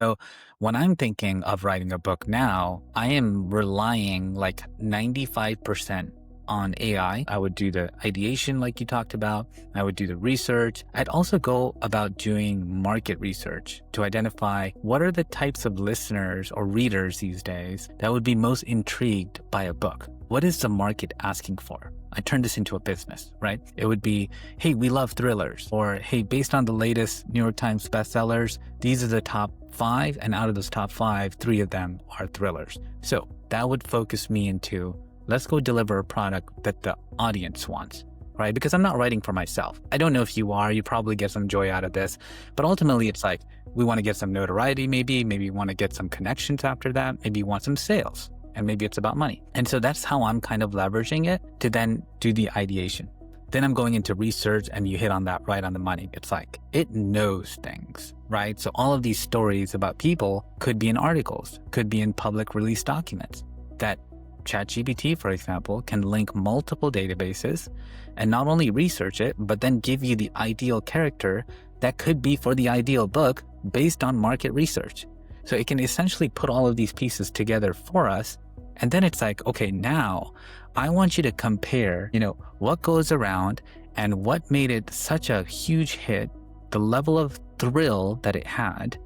So when I'm thinking of writing a book now, I am relying like 95% on AI. I would do the ideation like you talked about. I would do the research. I'd also go about doing market research to identify what are the types of listeners or readers these days that would be most intrigued by a book. What is the market asking for? I turn this into a business, right? It would be, hey, we love thrillers, or hey, based on the latest New York Times bestsellers, these are the top 5, and out of those top 5, 3 of them are thrillers. So that would focus me into, let's go deliver a product that the audience wants, right? Because I'm not writing for myself. I don't know if you are, you probably get some joy out of this, but ultimately it's like, we want to get some notoriety maybe you want to get some connections after that, maybe you want some sales. And maybe it's about money. And so that's how I'm kind of leveraging it to then do the ideation. Then I'm going into research, and you hit on that right on the money. It's like, it knows things, right? So all of these stories about people could be in articles, could be in public release documents that ChatGPT, for example, can link multiple databases and not only research it, but then give you the ideal character that could be for the ideal book based on market research. So it can essentially put all of these pieces together for us. And then it's like, okay, now I want you to compare, what goes around and what made it such a huge hit, the level of thrill that it had.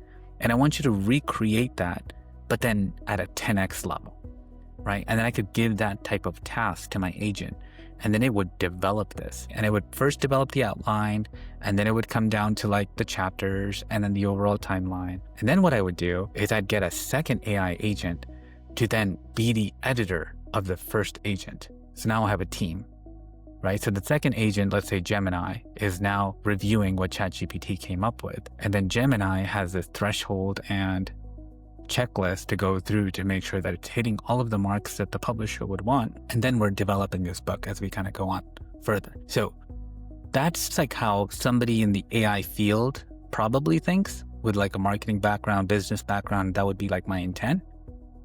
And I want you to recreate that, but then at a 10x level, right? And then I could give that type of task to my agent. And then it would develop this. And it would first develop the outline, and then it would come down to like the chapters and then the overall timeline. And then what I would do is I'd get a second AI agent to then be the editor of the first agent. So now I have a team, right? So the second agent, let's say Gemini, is now reviewing what ChatGPT came up with. And then Gemini has this threshold and checklist to go through to make sure that it's hitting all of the marks that the publisher would want. And then we're developing this book as we kind of go on further. So that's like how somebody in the AI field probably thinks, with like a marketing background, business background. That would be like my intent.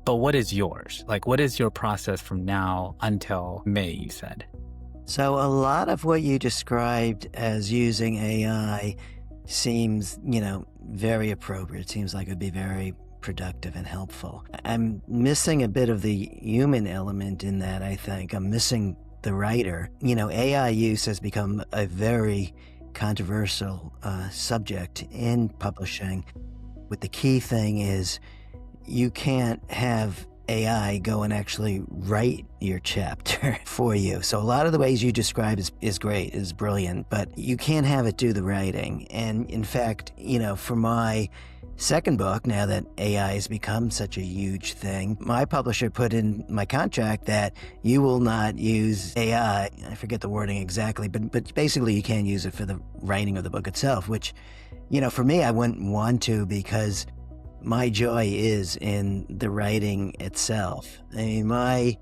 But what is yours? Like, what is your process from now until May, you said? So a lot of what you described as using AI seems, very appropriate. Seems like it would be very productive and helpful. I'm missing a bit of the human element in that, I think. I'm missing the writer. AI use has become a very controversial subject in publishing. But the key thing is you can't have AI go and actually write your chapter for you. So a lot of the ways you describe is great, is brilliant, but you can't have it do the writing. And in fact, for my second book, now that AI has become such a huge thing, my publisher put in my contract that you will not use AI. I forget the wording exactly, but basically you can't use it for the writing of the book itself, which, for me, I wouldn't want to, because my joy is in the writing itself. I mean, my